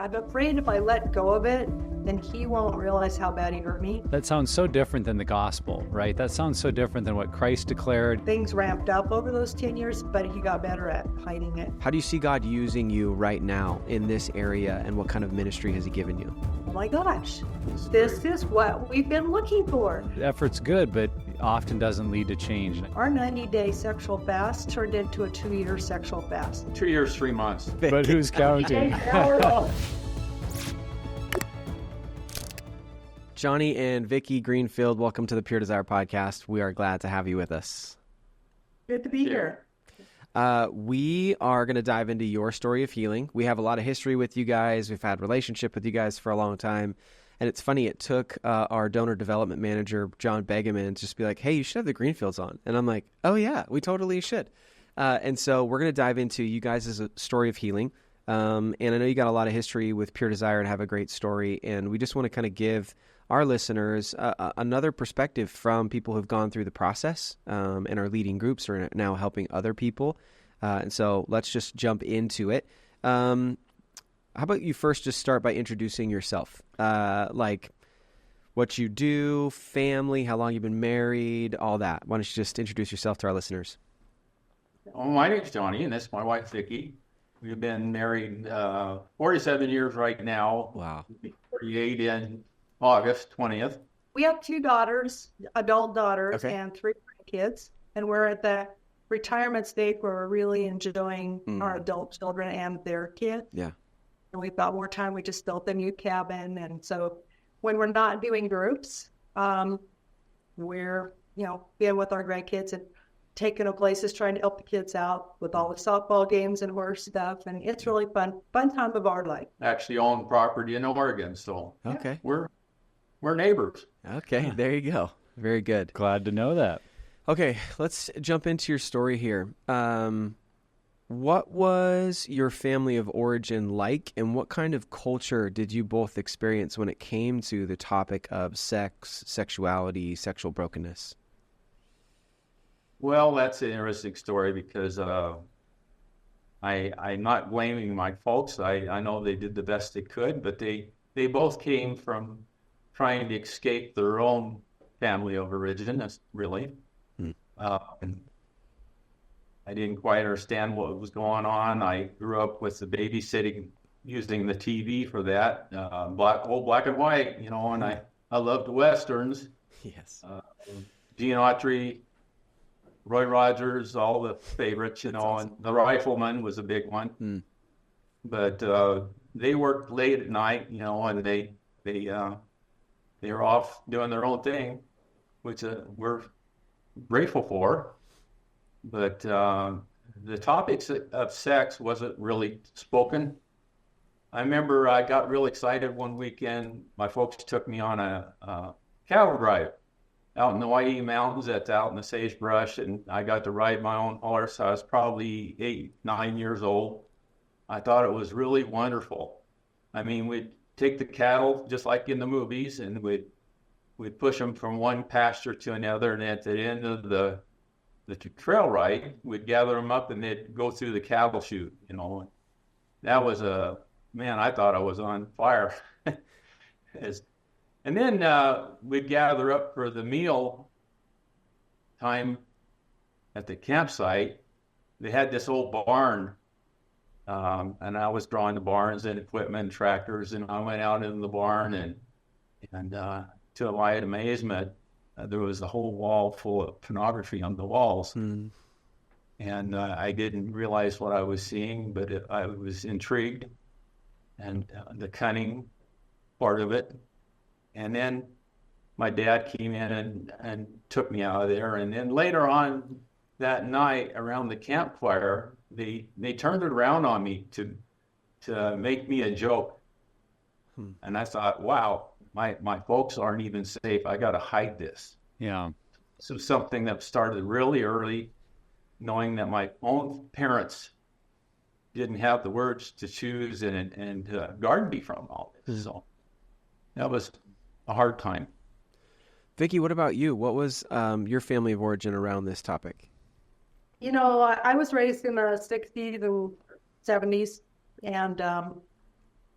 I'm afraid if I let go of it, then he won't realize how bad he hurt me. That sounds so different than the gospel, right? That sounds so different than what Christ declared. Things ramped up over those 10 years, but he got better at hiding it. How do you see God using you right now in this area, and what kind of ministry has he given you? Oh my gosh, this is what we've been looking for. The effort's good, but often doesn't lead to change. Our 90-day sexual fast turned into a 2-year sexual fast. 2 years, 3 months. But who's counting? Johnny and Vicki Greenfield, welcome to the Pure Desire podcast. We are glad to have you with us. Good to be here. We are going to dive into your story of healing. We have a lot of history with you guys. We've had a relationship with you guys for a long time. And it's funny, it took our donor development manager, John Begeman, to just be like, hey, you should have the Greenfields on. And I'm like, oh, yeah, we totally should. And so we're going to dive into you guys' story of healing. And I know you got a lot of history with Pure Desire and have a great story. And we just want to kind of give our listeners another perspective from people who've gone through the process and are leading groups or now helping other people. And so let's just jump into it. How about you first just start by introducing yourself, like what you do, family, how long you've been married, all that. Why don't you just introduce yourself to our listeners? Well, my name's Johnny, and this is my wife, Vicki. We've been married 47 years right now. Wow. 48 in August 20th. We have 2 daughters, adult daughters, Okay. and 3 kids. And we're at the retirement stage where we're really enjoying our adult children and their kids. Yeah. And we've got more time. We just built a new cabin. And so when we're not doing groups, we're, being with our grandkids and taking them places, trying to help the kids out with all the softball games and horse stuff. And it's really fun time of our life. Actually own property in Oregon, so Okay. we're neighbors. Okay, there you go. Very good. Glad to know that. Okay, let's jump into your story here. What was your family of origin like, and what kind of culture did you both experience when it came to the topic of sex, sexuality, sexual brokenness? Well, that's an interesting story because I'm not blaming my folks. I know they did the best they could, but they both came from trying to escape their own family of origin, that's really. And I didn't quite understand what was going on. I grew up with the babysitting, using the TV for that, black and white, and I loved the Westerns. Yes. Gene Autry, Roy Rogers, all the favorites, and The Rifleman was a big one. But they worked late at night, and they were off doing their own thing, which we're grateful for. But the topics of sex wasn't really spoken. I remember I got real excited one weekend. My folks took me on a cattle drive out in the Hawaii Mountains. That's out in the sagebrush, and I got to ride my own horse. I was probably 8, 9 years old. I thought it was really wonderful. I mean, we'd take the cattle just like in the movies, and we'd push them from one pasture to another, and at the end of the trail ride, we'd gather them up and they'd go through the cattle chute, That was I thought I was on fire. And then we'd gather up for the meal time at the campsite. They had this old barn, and I was drawing the barns and equipment and tractors, and I went out into the barn, and to my amazement, there was a whole wall full of pornography on the walls. And I didn't realize what I was seeing, but I was intrigued, and the cunning part of it. And then my dad came in and took me out of there. And then later on that night around the campfire, they turned it around on me to make me a joke. And I thought, wow, my folks aren't even safe. I got to hide this. Yeah. So something that started really early, knowing that my own parents didn't have the words to choose and guard me from all this. So that was a hard time. Vicki, what about you? What was your family of origin around this topic? I was raised in the 60s and 70s, and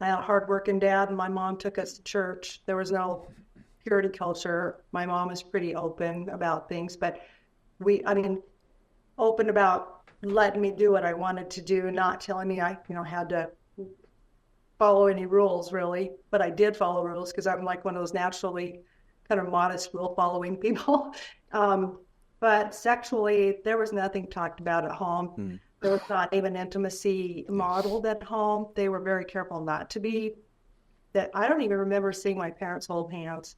I had a hardworking dad, and my mom took us to church. There was no purity culture. My mom was pretty open about things, but open about letting me do what I wanted to do, not telling me I, had to follow any rules really. But I did follow rules because I'm like one of those naturally kind of modest rule following people. But sexually, there was nothing talked about at home. There was not even intimacy modeled at home. They were very careful not to be. That I don't even remember seeing my parents hold hands.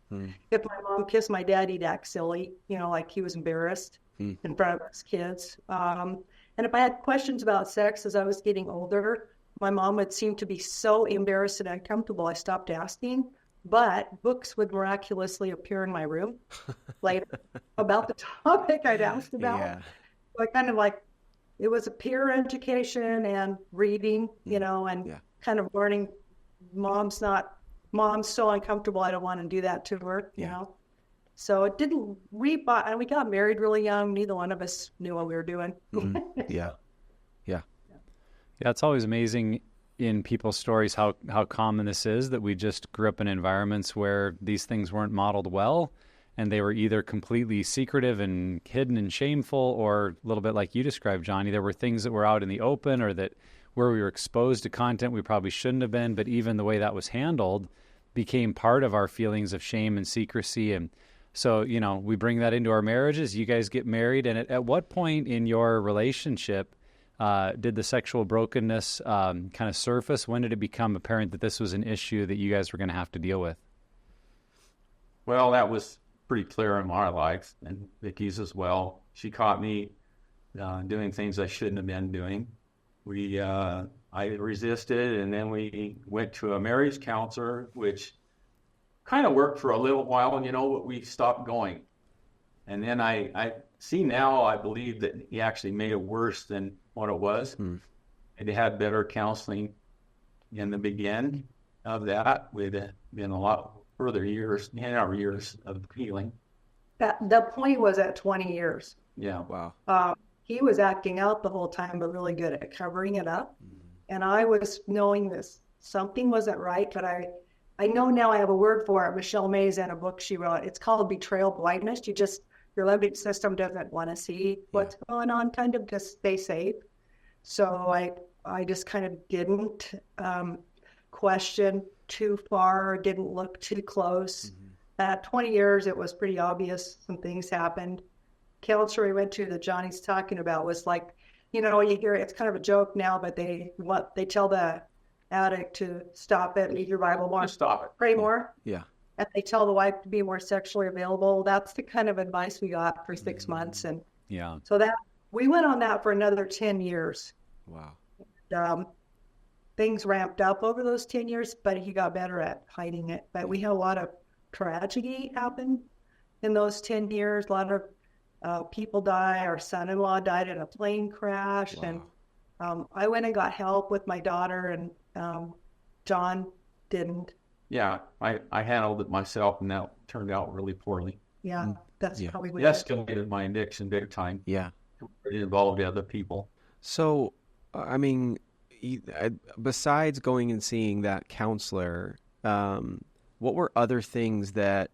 If my mom kissed my dad, he'd act silly, like he was embarrassed in front of his kids. And if I had questions about sex as I was getting older, my mom would seem to be so embarrassed and uncomfortable, I stopped asking. But books would miraculously appear in my room later about the topic I'd asked about. Yeah. So I kind of it was a peer education and reading, and kind of learning. Mom's so uncomfortable. I don't want to do that to her, you know. So it didn't. We got married really young. Neither one of us knew what we were doing. Yeah. It's always amazing in people's stories how common this is, that we just grew up in environments where these things weren't modeled well, and they were either completely secretive and hidden and shameful, or a little bit like you described, Johnny. There were things that were out in the open, or that where we were exposed to content we probably shouldn't have been, but even the way that was handled became part of our feelings of shame and secrecy. And so, we bring that into our marriages. You guys get married, and at what point in your relationship did the sexual brokenness kind of surface? When did it become apparent that this was an issue that you guys were going to have to deal with? Well, that was pretty clear in my life, and Vicki's as well. She caught me doing things I shouldn't have been doing. I resisted, and then we went to a marriage counselor, which kind of worked for a little while, but we stopped going. And then I see now, I believe that he actually made it worse than what it was. And he had better counseling in the beginning of that. We'd been a lot further years, 10 years of healing. The point was at 20 years. Yeah. Wow. He was acting out the whole time, but really good at covering it up. And I was knowing this. Something wasn't right, but I know now I have a word for it. Michelle Mays in a book she wrote. It's called betrayal blindness. Your limbic system doesn't want to see what's going on, kind of just stay safe. So I just kind of didn't question too far, didn't look too close. At 20 years, it was pretty obvious some things happened. Counselor we went to that Johnny's talking about was like, you hear it's kind of a joke now, but they tell the addict to stop it, read your Bible more, stop it, pray more. Yeah. And they tell the wife to be more sexually available. That's the kind of advice we got for 6 months. And so that we went on that for another 10 years. Wow. Things ramped up over those 10 years, but he got better at hiding it. But we had a lot of tragedy happen in those 10 years. A lot of people die. Our son-in-law died in a plane crash. Wow. And I went and got help with my daughter, and John didn't. Yeah, I handled it myself, and that turned out really poorly. Yeah, that's probably what it escalated my addiction big time. Yeah. It involved other people. So, besides going and seeing that counselor, what were other things that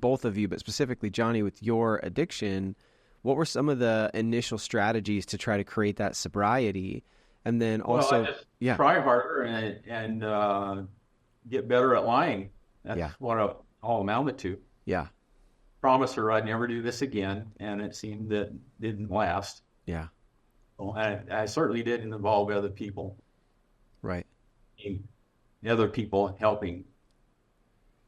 both of you, but specifically Johnny with your addiction, what were some of the initial strategies to try to create that sobriety? And then also, I just try harder and get better at lying. That's what it all amounted to. Yeah. Promise her I'd never do this again, and it seemed that didn't last. Yeah. Well, I certainly didn't involve other people. Right. Other people helping,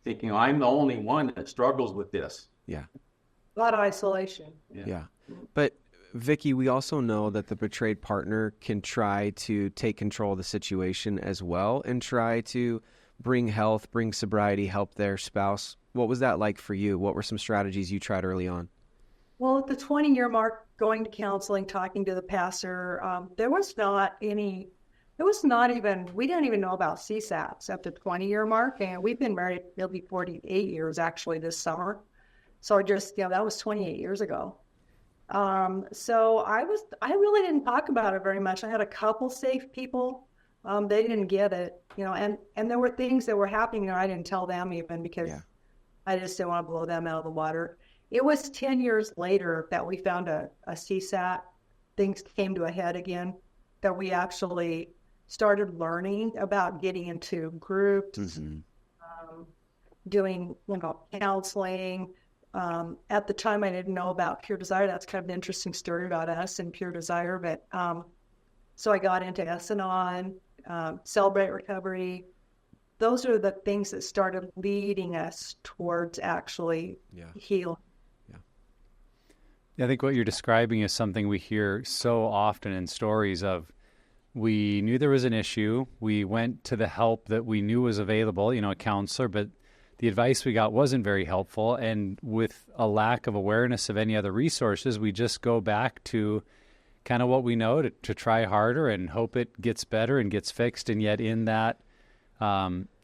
thinking I'm the only one that struggles with this. Yeah. A lot of isolation. Yeah. But Vicki, we also know that the betrayed partner can try to take control of the situation as well and try to bring health, bring sobriety, help their spouse. What was that like for you? What were some strategies you tried early on? Well, at the 20-year mark, going to counseling, talking to the pastor, we didn't even know about CSATs at the 20-year mark. And we've been married, it'll be 48 years actually this summer. So that was 28 years ago. So I really didn't talk about it very much. I had a couple safe people They didn't get it, and there were things that were happening and I didn't tell them even because I just didn't want to blow them out of the water. It was 10 years later that we found a CSAT. Things came to a head again, that we actually started learning about getting into groups, doing counseling. At the time, I didn't know about Pure Desire. That's kind of an interesting story about us and Pure Desire. But so I got into S&On, Celebrate Recovery. Those are the things that started leading us towards actually healing. I think what you're describing is something we hear so often in stories of, we knew there was an issue. We went to the help that we knew was available, a counselor, but the advice we got wasn't very helpful. And with a lack of awareness of any other resources, we just go back to kind of what we know to try harder and hope it gets better and gets fixed. And yet in that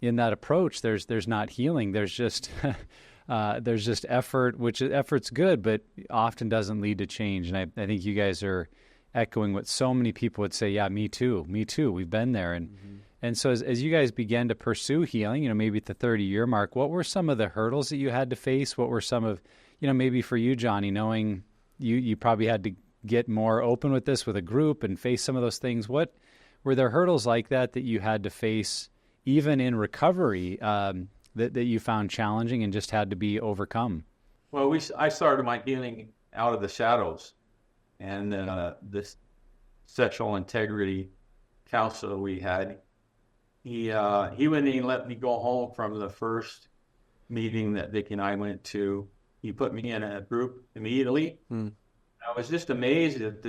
approach, there's not healing. There's just effort, which effort's good, but often doesn't lead to change. And I think you guys are echoing what so many people would say, yeah, me too. We've been there. And so as you guys began to pursue healing, maybe at the 30-year mark, what were some of the hurdles that you had to face? What were some of, maybe for you, Johnny, knowing you probably had to get more open with this with a group and face some of those things. What were there hurdles like that you had to face even in recovery, that you found challenging and just had to be overcome? Well, I started my healing out of the shadows, and this sexual integrity counselor we had, he wouldn't even let me go home from the first meeting that Vicki and I went to. He put me in a group immediately. I was just amazed at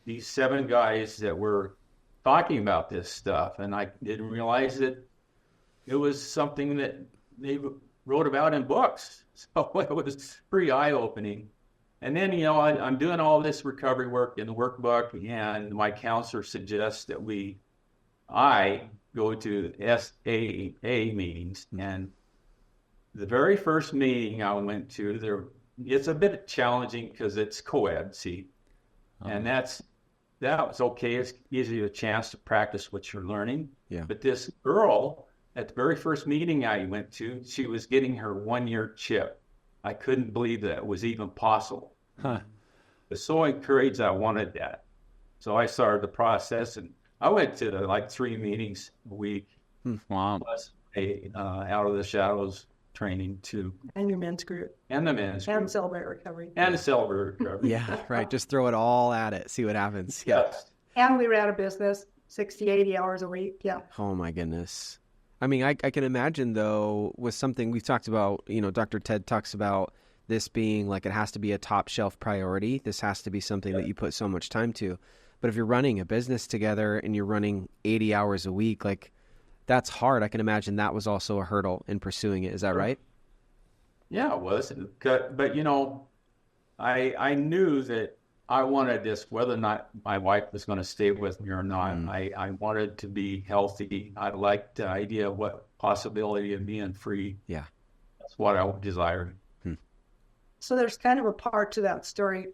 these 7 guys that were talking about this stuff, and I didn't realize that it was something that they wrote about in books. So it was pretty eye-opening. And then, I'm doing all this recovery work in the workbook, and my counselor suggests that I go to SAA meetings. And the very first meeting I went to, it's a bit challenging because it's co-ed, see. And that was okay. It gives you a chance to practice what you're learning. Yeah. But this girl, at the very first meeting I went to, she was getting her 1-year chip. I couldn't believe that it was even possible. I was so encouraged I wanted that. So I started the process, and I went to like 3 meetings a week. Wow. Plus out of the shadows training too. And your men's group. And the men's group. And Celebrate Recovery. And the Celebrate Recovery. Yeah, right. Just throw it all at it. See what happens. Yes. And we ran a business 60, 80 hours a week. Yeah. Oh, my goodness. I mean, I can imagine, though, with something we've talked about, Dr. Ted talks about this being like it has to be a top shelf priority. This has to be something that you put so much time to. But if you're running a business together and you're running 80 hours a week, like that's hard. I can imagine that was also a hurdle in pursuing it. Is that right? Yeah, it was. But, I knew that I wanted this, whether or not my wife was going to stay with me or not. I wanted to be healthy. I liked the idea of what possibility of being free. Yeah. That's what I desired. So there's kind of a part to that story.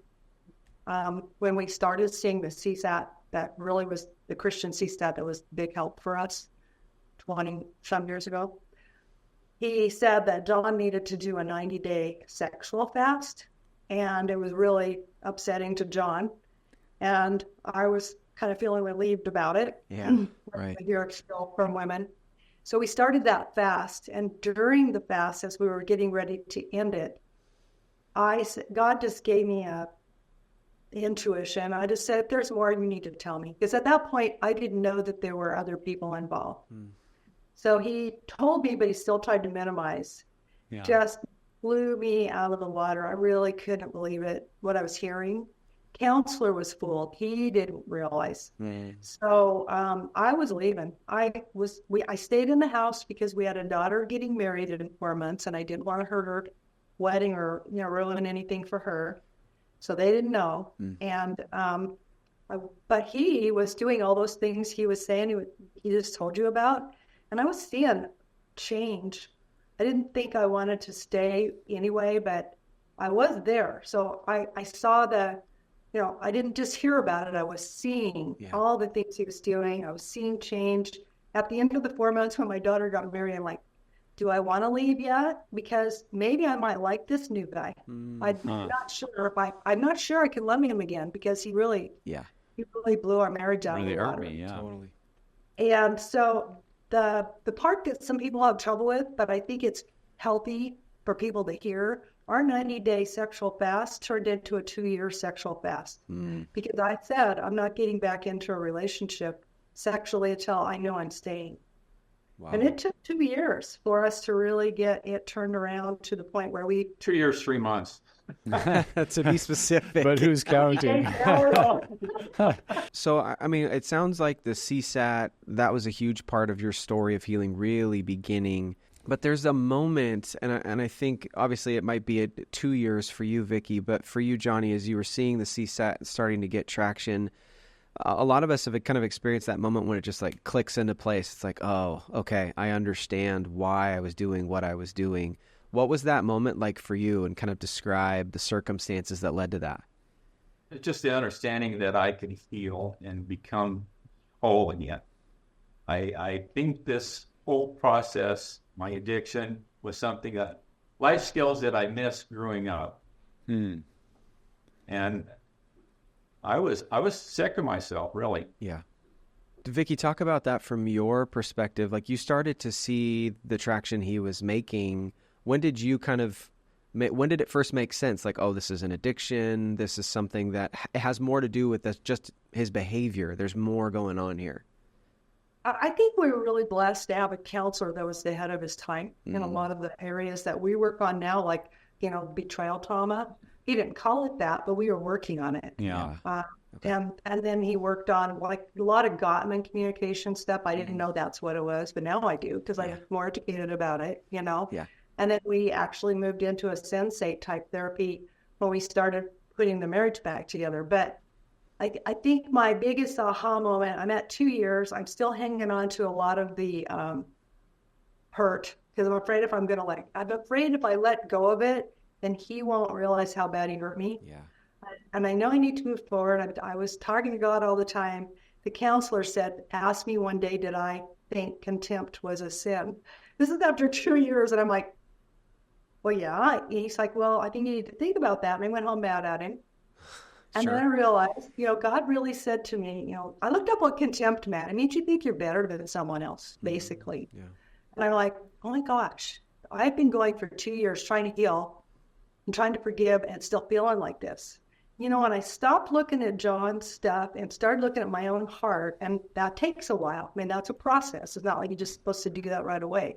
When we started seeing the CSAT, that really was the Christian CSAT that was big help for us 20-some years ago. He said that John needed to do a 90-day sexual fast, and it was really upsetting to John. And I was kind of feeling relieved about it. Yeah, right. I hear still from women. So we started that fast, and during the fast, as we were getting ready to end it, God just gave me a intuition. I just said, there's more you need to tell me. Because at that point, I didn't know that there were other people involved. So he told me, but he still tried to minimize. Yeah. Just blew me out of the water. I really couldn't believe it, what I was hearing. Counselor was fooled. He didn't realize. So I was leaving. I stayed in the house because we had a daughter getting married in 4 months, and I didn't want to hurt her wedding or ruin anything for her. So they didn't know. And but he was doing all those things he was saying he just told you about, and I was seeing change. I didn't think I wanted to stay anyway, but I was there. So I saw the I didn't just hear about it. I was seeing all the things he was doing. I was seeing change. At the end of the 4 months when my daughter got married, I'm like, do I want to leave yet? Because maybe I might like this new guy. I'm not sure I'm not sure I can love him again, because he really blew our marriage out of the water. Hurt me, Totally. And so the part that some people have trouble with, but I think it's healthy for people to hear, our 90-day sexual fast turned into a 2-year sexual fast. Because I said, I'm not getting back into a relationship sexually until I know I'm staying. Wow. And it took 2 years for us to really get it turned around to the point where 2 years, 3 months. To be specific. But who's counting? So, I mean, it sounds like the CSAT, that was a huge part of your story of healing really beginning. But there's a moment, and I think obviously it might be 2 years for you, Vicki, but for you, Johnny, as you were seeing the CSAT starting to get traction, a lot of us have kind of experienced that moment when it just like clicks into place. It's like, oh, okay, I understand why I was doing what I was doing. What was that moment like for you, and kind of describe the circumstances that led to that? It's just the understanding that I could heal and become whole again. I think this whole process, my addiction, was something that life skills that I missed growing up. And I was sick of myself, really. Yeah. Vicki, talk about that from your perspective. Like, you started to see the traction he was making. When did it first make sense? Like, oh, this is an addiction. This is something that has more to do with just his behavior. There's more going on here. I think we were really blessed to have a counselor that was ahead of his time in a lot of the areas that we work on now, like, betrayal trauma. He didn't call it that, but we were working on it. Yeah. And then he worked on like a lot of Gottman communication stuff. I didn't know that's what it was, but now I do, because I'm more educated about it, Yeah. And then we actually moved into a sensate type therapy when we started putting the marriage back together. But I think my biggest aha moment, I'm at 2 years. I'm still hanging on to a lot of the hurt, because I'm afraid if I let go of it, then he won't realize how bad he hurt me. Yeah. And I know I need to move forward. I was talking to God all the time. The counselor asked me one day, did I think contempt was a sin? This is after 2 years. And I'm like, well, yeah. He's like, well, I think you need to think about that. And I went home mad at him. And then I realized, God really said to me, I looked up what contempt meant. It means you think you're better than someone else, basically. Yeah. And I'm like, oh my gosh, I've been going for 2 years trying to heal and trying to forgive and still feeling like this. When I stopped looking at John's stuff and started looking at my own heart, and that takes a while. I mean, that's a process. It's not like you're just supposed to do that right away.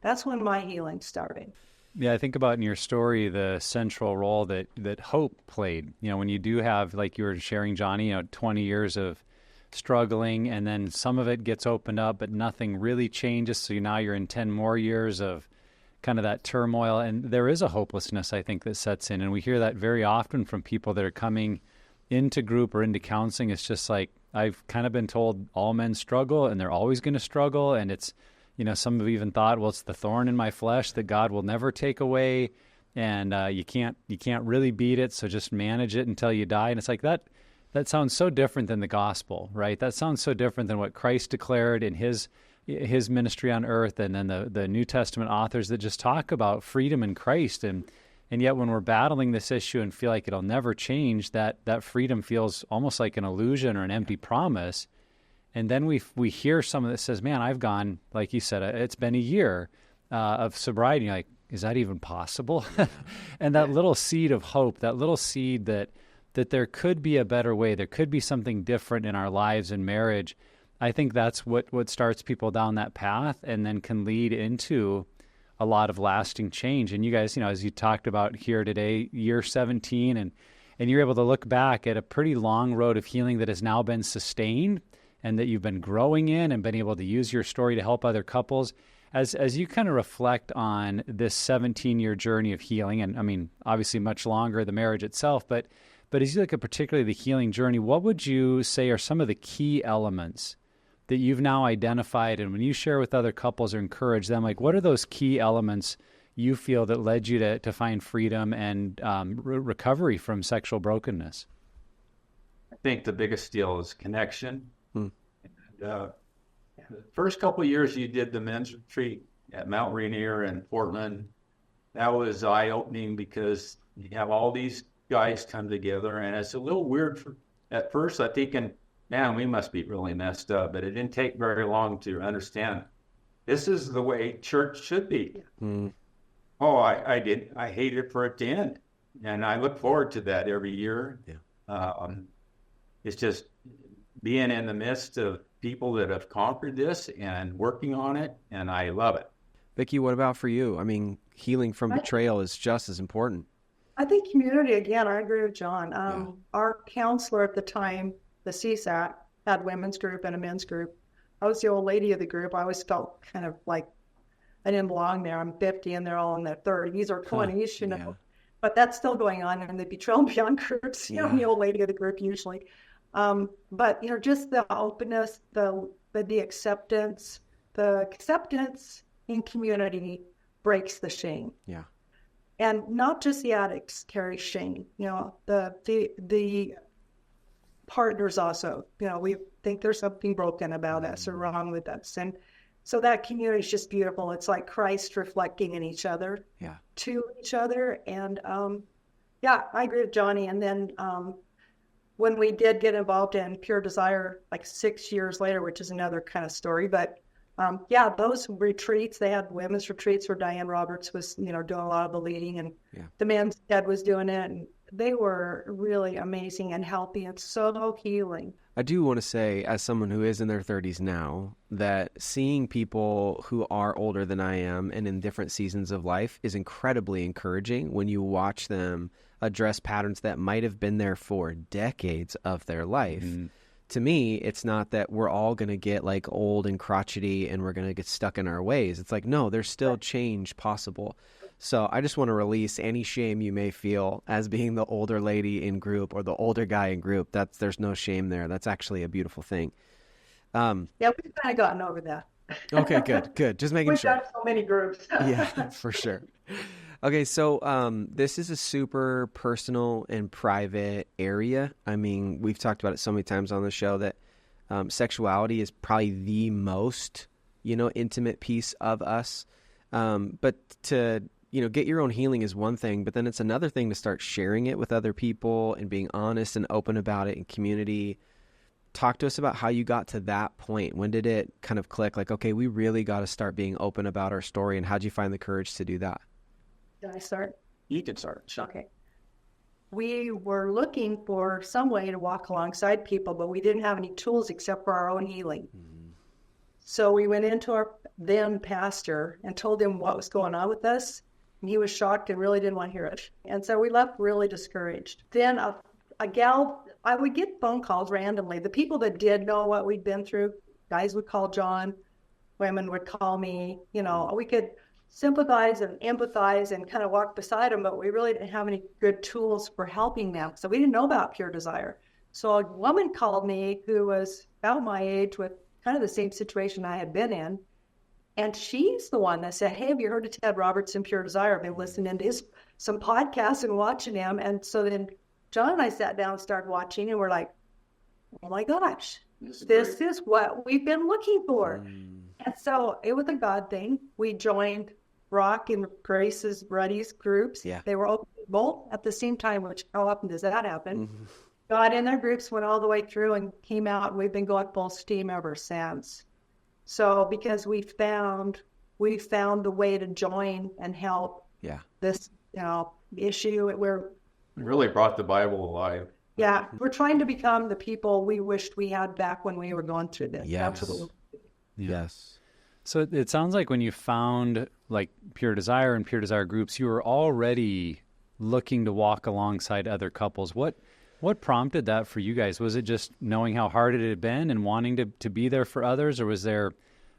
That's when my healing started. Yeah, I think about in your story the central role that hope played. When you do have, like you were sharing, Johnny, 20 years of struggling, and then some of it gets opened up, but nothing really changes. So now you're in 10 more years of kind of that turmoil, and there is a hopelessness, I think, that sets in. And we hear that very often from people that are coming into group or into counseling. It's just like, I've kind of been told all men struggle and they're always going to struggle. And it's, some have even thought, well, it's the thorn in my flesh that God will never take away. And you can't really beat it. So just manage it until you die. And it's like that sounds so different than the gospel, right? That sounds so different than what Christ declared in his ministry on earth, and then the New Testament authors that just talk about freedom in Christ. And yet when we're battling this issue and feel like it'll never change, that freedom feels almost like an illusion or an empty promise. And then we hear someone that says, man, I've gone, like you said, it's been a year of sobriety. You're like, is that even possible? And that little seed of hope, that little seed that there could be a better way, there could be something different in our lives and marriage, I think that's what starts people down that path, and then can lead into a lot of lasting change. And you guys, as you talked about here today, year 17, and you're able to look back at a pretty long road of healing that has now been sustained, and that you've been growing in and been able to use your story to help other couples. As you kind of reflect on this 17-year journey of healing, and I mean, obviously much longer, the marriage itself, but as you look at particularly the healing journey, what would you say are some of the key elements that you've now identified? And when you share with other couples or encourage them, like, what are those key elements you feel that led you to find freedom and recovery from sexual brokenness? I think the biggest deal is connection. Hmm. And, the first couple of years you did the men's retreat at Mount Rainier in Portland, that was eye-opening because you have all these guys come together, and it's a little weird at first. I'm thinking, man, we must be really messed up, but it didn't take very long to understand this is the way church should be. Hmm. Oh, I hated for it to end, and I look forward to that every year. Yeah. It's just being in the midst of people that have conquered this and working on it, and I love it. Vicki, what about for you? I mean, healing from betrayal is just as important. I think community, again, I agree with John. Our counselor at the time, the CSAC, had women's group and a men's group. I was the old lady of the group. I always felt kind of like I didn't belong there. I'm 50 and they're all in their 30s or 20s, you know. Yeah. But that's still going on in the Betrayal Beyond groups. You know, I'm the old lady of the group usually. But, you know, just the openness, the acceptance, in community breaks the shame. Yeah. And not just the addicts carry shame. You know, the partners also, you know, we think there's something broken about us or wrong with us. And so that community is just beautiful. It's like Christ reflecting in each other, to each other. And I agree with Johnny. And then when we did get involved in Pure Desire, like 6 years later, which is another kind of story, but those retreats, they had women's retreats where Diane Roberts was, you know, doing a lot of the leading, and the men's dad was doing it. And they were really amazing and healthy and so healing. I do want to say, as someone who is in their 30s now, that seeing people who are older than I am and in different seasons of life is incredibly encouraging when you watch them address patterns that might have been there for decades of their life. Mm-hmm. To me, it's not that we're all going to get like old and crotchety and we're going to get stuck in our ways. It's like, no, there's still change possible. So I just want to release any shame you may feel as being the older lady in group or the older guy in group. There's no shame there. That's actually a beautiful thing. We've kind of gotten over that. Okay, good. Just making sure. We've got so many groups. Yeah, for sure. Okay, so this is a super personal and private area. I mean, we've talked about it so many times on the show that sexuality is probably the most, intimate piece of us. But to, get your own healing is one thing, but then it's another thing to start sharing it with other people and being honest and open about it in community. Talk to us about how you got to that point. When did it kind of click? Like, okay, we really got to start being open about our story, and how'd you find the courage to do that? Did I start? You can start. Sure. Okay. We were looking for some way to walk alongside people, but we didn't have any tools except for our own healing. Mm-hmm. So we went into our then pastor and told him what was going on with us. And he was shocked and really didn't want to hear it. And so we left really discouraged. Then a gal, I would get phone calls randomly. The people that did know what we'd been through, guys would call John, women would call me. We could sympathize and empathize and kind of walk beside them, but we really didn't have any good tools for helping them. So we didn't know about Pure Desire. So a woman called me who was about my age with kind of the same situation I had been in. And she's the one that said, hey, have you heard of Ted Robertson, Pure Desire? I've been listening to some podcasts and watching him. And so then John and I sat down and started watching, and we're like, oh my gosh, this is what we've been looking for. And so it was a God thing. We joined Rock and Grace's Ruddy's groups. Yeah. They were open both at the same time, which how often does that happen? Mm-hmm. Got in their groups, went all the way through and came out. And we've been going full steam ever since. So because we found the way to join and help this issue. It really brought the Bible alive. Yeah, we're trying to become the people we wished we had back when we were going through this. Yes. Absolutely. Yes. So it sounds like when you found like Pure Desire and Pure Desire groups, you were already looking to walk alongside other couples. What prompted that for you guys? Was it just knowing how hard it had been and wanting to be there for others, or was there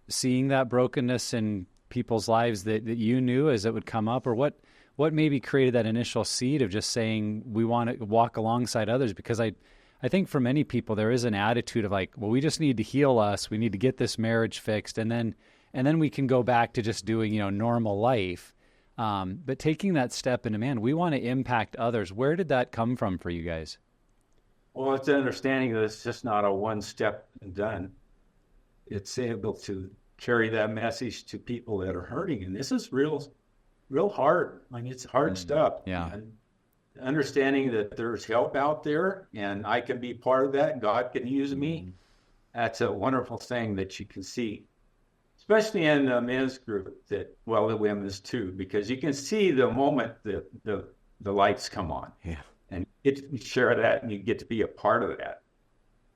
seeing that brokenness in people's lives that you knew as it would come up, or what maybe created that initial seed of just saying we want to walk alongside others? Because I think for many people there is an attitude of like, well, we just need to heal us. We need to get this marriage fixed, and then we can go back to just doing, normal life. But taking that step into, man, we want to impact others. Where did that come from for you guys? Well, it's an understanding that it's just not a one step and done. It's able to carry that message to people that are hurting. And this is real hard. I mean, it's hard stuff. Yeah. And understanding that there's help out there and I can be part of that. God can use me. That's a wonderful thing that you can see, especially in the men's group, the women's too, because you can see the moment the lights come on. Yeah. And you get to share that and you get to be a part of that.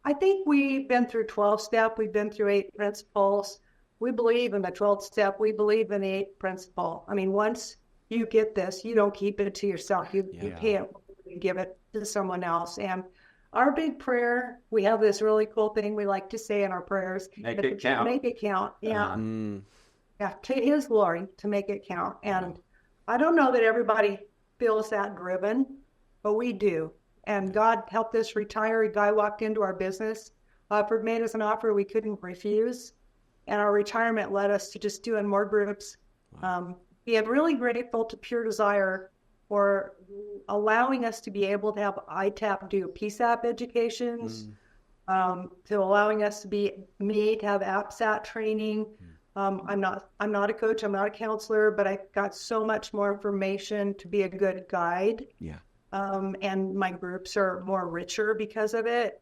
I think we've been through 12-step. We've been through 8 principles. We believe in the 12th step. We believe in the 8th principle. I mean, once you get this, you don't keep it to yourself. You can't give it to someone else. And our big prayer, we have this really cool thing we like to say in our prayers. Make it count. Make it count. Yeah. Yeah. To His glory, to make it count. And I don't know that everybody feels that driven, but we do. And God helped us retire. A guy walked into our business, made us an offer we couldn't refuse. And our retirement led us to just doing more groups. Being really grateful to Pure Desire for allowing us to be able to have ITAP do PSAP educations, to allowing us to have APSAT training. I'm not a coach, I'm not a counselor, but I got so much more information to be a good guide. Yeah. And my groups are more richer because of it.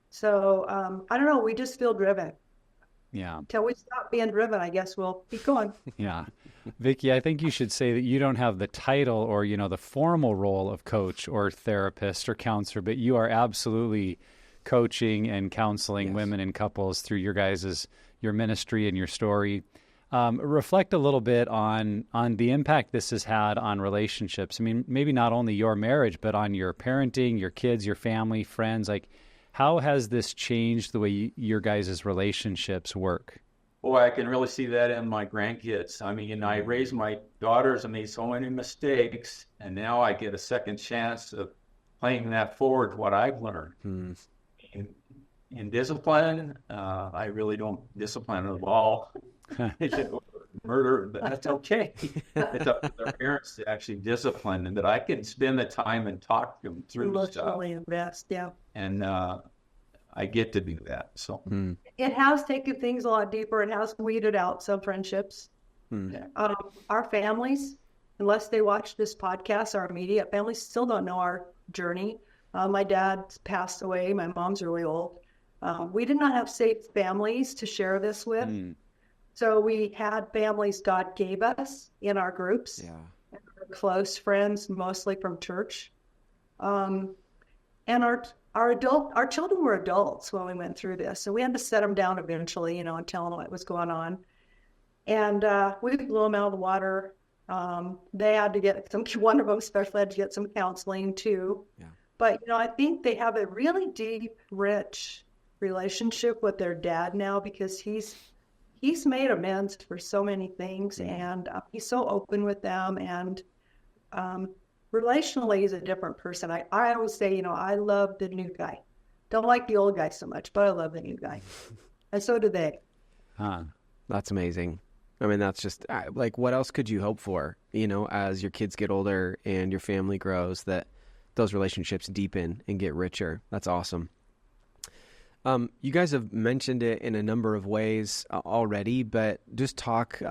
So I don't know, we just feel driven. Yeah. Till we stop being driven, I guess we'll be going. Yeah. Vicki, I think you should say that you don't have the title or, the formal role of coach or therapist or counselor, but you are absolutely coaching and counseling women and couples through your ministry and your story. Reflect a little bit on the impact this has had on relationships. I mean, maybe not only your marriage, but on your parenting, your kids, your family, friends. Like, how has this changed the way your guys' relationships work? Boy, I can really see that in my grandkids. I mean, I raised my daughters and made so many mistakes, and now I get a second chance of playing that forward, what I've learned. In discipline, I really don't discipline at all. Murder, but that's okay. It's up to their parents to actually discipline, and that I can spend the time and talk them through stuff. Emotionally invest, yeah. And I get to do that. So It has taken things a lot deeper. It has weeded out some friendships. Our families, unless they watch this podcast, our immediate families still don't know our journey. My dad's passed away. My mom's really old. We did not have safe families to share this with. So we had families God gave us in our groups. Yeah. Our close friends, mostly from church. And our children were adults when we went through this. So we had to set them down eventually, and tell them what was going on. And we blew them out of the water. They had to get one of them especially had to get some counseling too. Yeah. But, I think they have a really deep, rich relationship with their dad now because he's made amends for so many things, and he's so open with them, and relationally he's a different person. I always say, I love the new guy. Don't like the old guy so much, but I love the new guy. And so do they. That's amazing. I mean, that's just like, what else could you hope for, as your kids get older and your family grows, that those relationships deepen and get richer. That's awesome. You guys have mentioned it in a number of ways already, but just talk,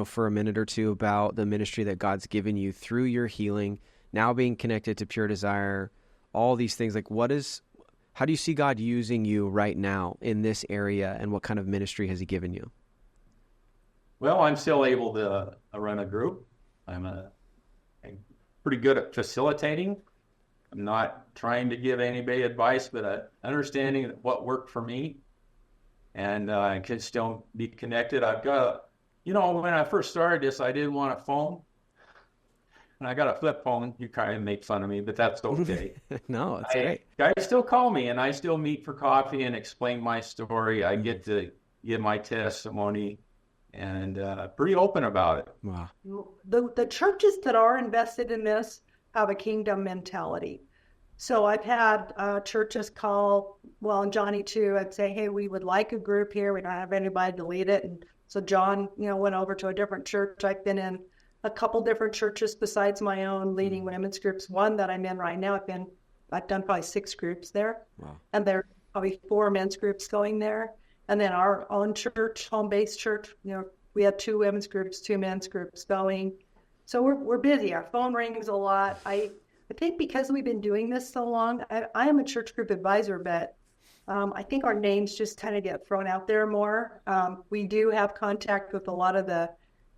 for a minute or two about the ministry that God's given you through your healing, now being connected to Pure Desire, all these things. Like, how do you see God using you right now in this area, and what kind of ministry has He given you? Well, I'm still able to run a group. I'm pretty good at facilitating. I'm not trying to give anybody advice, but understanding what worked for me, and I can still be connected. I've got when I first started this, I didn't want a phone, and I got a flip phone. You kind of make fun of me, but that's okay. No, it's great. Guys still call me, and I still meet for coffee and explain my story. I get to give my testimony, and pretty open about it. Wow. The churches that are invested in this have a kingdom mentality. So I've had churches call, and Johnny too, I'd say, hey, we would like a group here. We don't have anybody to lead it. And so John, went over to a different church. I've been in a couple different churches besides my own leading women's groups. One that I'm in right now, I've been I've done probably 6 groups there. Wow. And there are probably 4 men's groups going there. And then our own church, home-based church, we have 2 women's groups, 2 men's groups going. So we're busy. Our phone rings a lot. I think because we've been doing this so long, I am a church group advisor, but I think our names just kind of get thrown out there more. We do have contact with a lot of the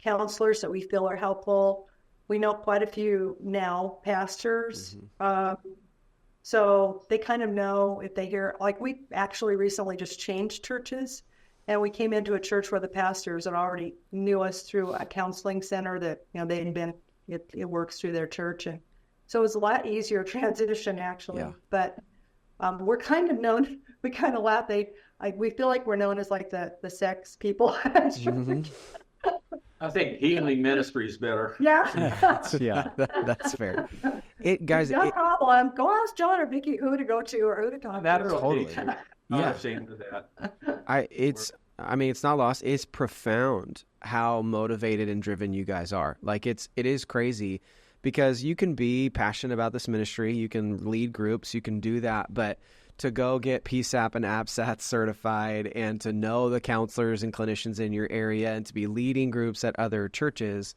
counselors that we feel are helpful. We know quite a few now pastors. So they kind of know if they hear, like we actually recently just changed churches, and we came into a church where the pastors had already knew us through a counseling center that, they had been, it works through their church. And so it was a lot easier transition actually, but we're kind of known, we kind of laugh. We feel like we're known as like the sex people. I think healing ministry is better. Yeah. Yeah, that's fair. Guys, no problem. Go ask John or Vicki who to go to or who to talk to. That's totally. I'm ashamed of that. It's not lost. It's profound how motivated and driven you guys are. Like it is crazy because you can be passionate about this ministry, you can lead groups, you can do that, but to go get PSAP and ABSAT certified and to know the counselors and clinicians in your area and to be leading groups at other churches,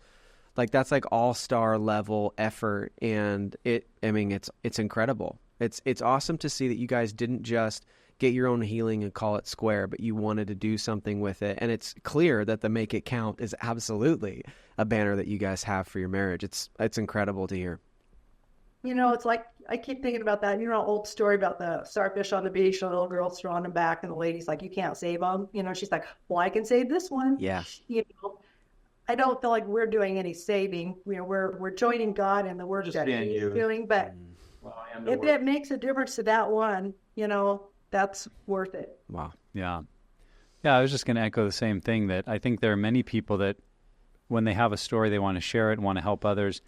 like that's like all-star level effort. And it's incredible. It's awesome to see that you guys didn't just get your own healing and call it square, but you wanted to do something with it. And it's clear that the Make It Count is absolutely a banner that you guys have for your marriage. It's incredible to hear. It's like, I keep thinking about that, old story about the starfish on the beach, the little girl's throwing them back, and the lady's like, you can't save them. She's like, well, I can save this one. Yeah. I don't feel like we're doing any saving. We're joining God in the work that He's doing, but if it makes a difference to that one, that's worth it. Wow. Yeah. Yeah, I was just going to echo the same thing, that I think there are many people that when they have a story, they want to share it and want to help others.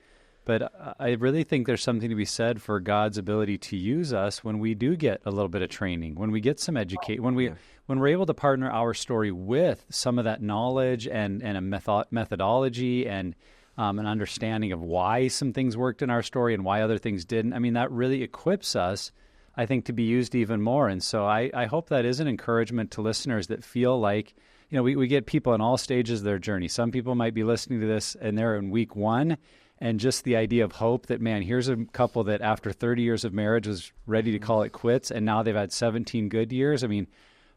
But I really think there's something to be said for God's ability to use us when we do get a little bit of training, when we get some education, when we're able to partner our story with some of that knowledge and a methodology and an understanding of why some things worked in our story and why other things didn't. I mean, that really equips us, I think, to be used even more. And so I hope that is an encouragement to listeners that feel like, we get people in all stages of their journey. Some people might be listening to this and they're in week 1. And just the idea of hope that, man, here's a couple that after 30 years of marriage was ready to call it quits, and now they've had 17 good years. I mean,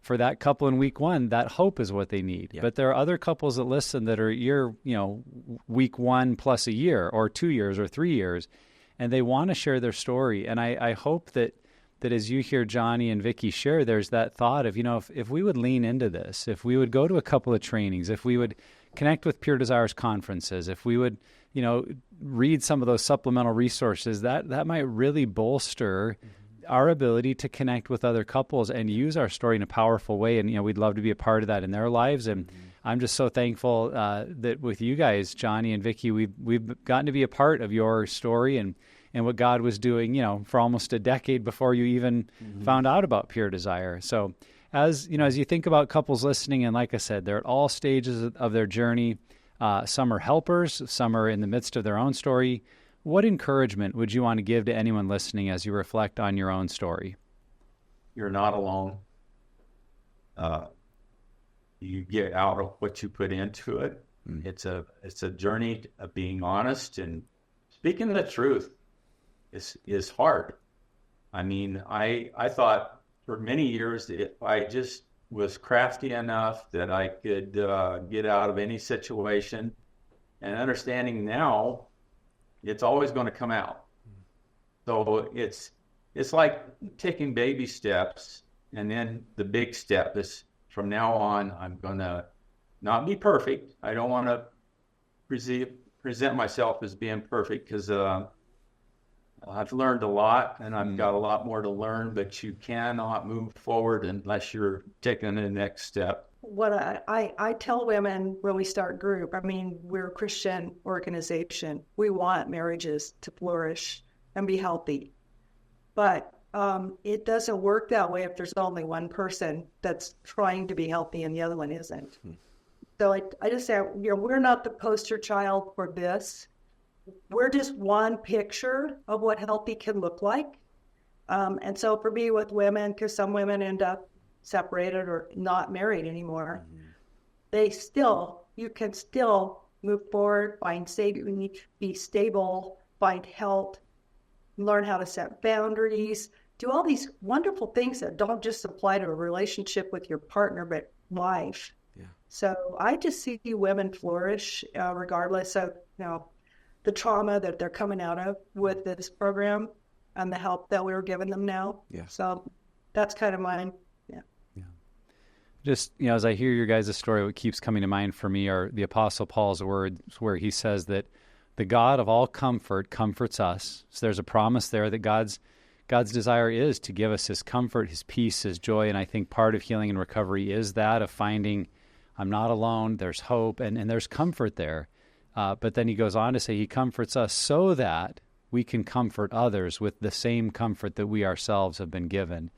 for that couple in week 1, that hope is what they need. Yeah. But there are other couples that listen that are week 1 plus a year or 2 years or 3 years, and they want to share their story. And I hope that as you hear Johnny and Vicki share, there's that thought of, if we would lean into this, if we would go to a couple of trainings, if we would connect with Pure Desires conferences, if we would, read some of those supplemental resources, that might really bolster our ability to connect with other couples and use our story in a powerful way. And, we'd love to be a part of that in their lives. And I'm just so thankful that with you guys, Johnny and Vicki, we've gotten to be a part of your story and what God was doing, for almost a decade before you even found out about Pure Desire. So as you think about couples listening, and like I said, they're at all stages of their journey. Some are helpers, some are in the midst of their own story. What encouragement would you want to give to anyone listening as you reflect on your own story? You're not alone. You get out of what you put into it. It's a journey of being honest, and speaking the truth is hard. I mean, I thought for many years that if I just was crafty enough that I could get out of any situation, and understanding now it's always going to come out. So it's like taking baby steps, and then the big step is from now on I'm going to not be perfect. I don't want to present myself as being perfect, because I've learned a lot, and I've got a lot more to learn, but you cannot move forward unless you're taking the next step. What I tell women when we start group, we're a Christian organization. We want marriages to flourish and be healthy. But it doesn't work that way if there's only one person that's trying to be healthy and the other one isn't. So I just say, we're not the poster child for this. We're just one picture of what healthy can look like. And so for me with women, because some women end up separated or not married anymore, you can still move forward, find safety, be stable, find health, learn how to set boundaries, do all these wonderful things that don't just apply to a relationship with your partner, but life. Yeah. So I just see women flourish regardless of, the trauma that they're coming out of with this program and the help that we were giving them now. Yeah. So that's kind of mine. Yeah. Yeah. Just, as I hear your guys' story, what keeps coming to mind for me are the Apostle Paul's words where he says that the God of all comfort comforts us. So there's a promise there that God's desire is to give us his comfort, his peace, his joy. And I think part of healing and recovery is that of finding I'm not alone, there's hope, and there's comfort there. But then he goes on to say he comforts us so that we can comfort others with the same comfort that we ourselves have been given.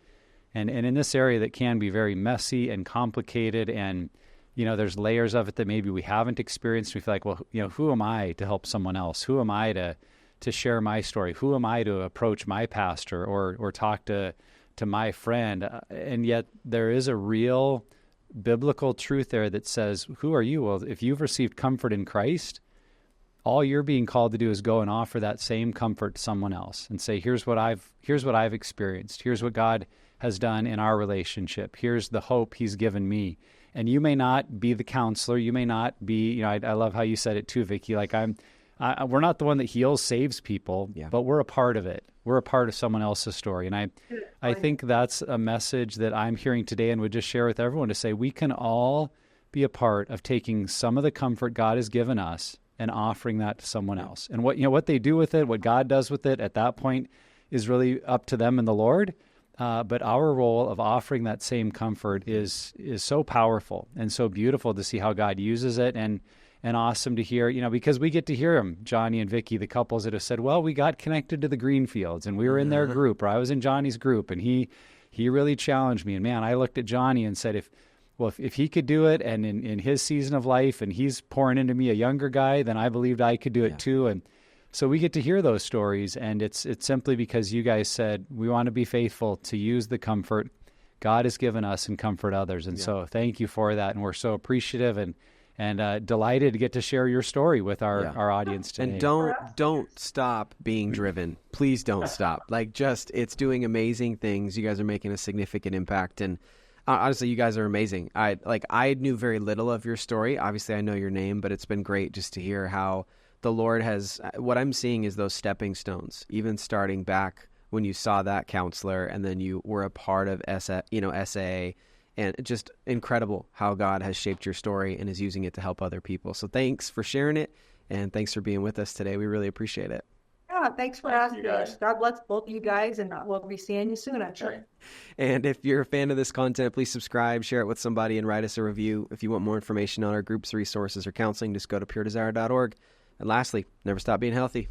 And in this area that can be very messy and complicated, and there's layers of it that maybe we haven't experienced. We feel like, well, who am I to help someone else? Who am I to share my story? Who am I to approach my pastor or talk to my friend? And yet there is a real biblical truth there that says, who are you? Well, if you've received comfort in Christ, all you're being called to do is go and offer that same comfort to someone else and say, here's what I've experienced. Here's what God has done in our relationship. Here's the hope he's given me. And you may not be the counselor. You may not be, I love how you said it too, Vicki. Like we're not the one that heals, saves people, but we're a part of it. We're a part of someone else's story. And I think that's a message that I'm hearing today and would just share with everyone to say we can all be a part of taking some of the comfort God has given us and offering that to someone else. And what they do with it, what God does with it at that point is really up to them and the Lord. But our role of offering that same comfort is so powerful and so beautiful to see how God uses it, and awesome to hear, because we get to hear them, Johnny and Vicki, the couples that have said, well, we got connected to the Greenfields and we were in their group, or I was in Johnny's group, and he really challenged me. And man, I looked at Johnny and said, if he could do it, and in his season of life, and he's pouring into me, a younger guy, then I believed I could do it too. And so we get to hear those stories, and it's simply because you guys said we want to be faithful to use the comfort God has given us and comfort others. And so thank you for that, and we're so appreciative and delighted to get to share your story with our audience today. And don't stop being driven. Please don't stop. It's doing amazing things. You guys are making a significant impact, and honestly, you guys are amazing. I knew very little of your story. Obviously, I know your name, but it's been great just to hear how the Lord has, what I'm seeing is those stepping stones, even starting back when you saw that counselor and then you were a part of SA, and just incredible how God has shaped your story and is using it to help other people. So thanks for sharing it, and thanks for being with us today. We really appreciate it. Yeah, thanks for asking us. God bless both of you guys, and we'll be seeing you soon, I'm sure. And if you're a fan of this content, please subscribe, share it with somebody, and write us a review. If you want more information on our groups, resources, or counseling, just go to puredesire.org. And lastly, never stop being healthy.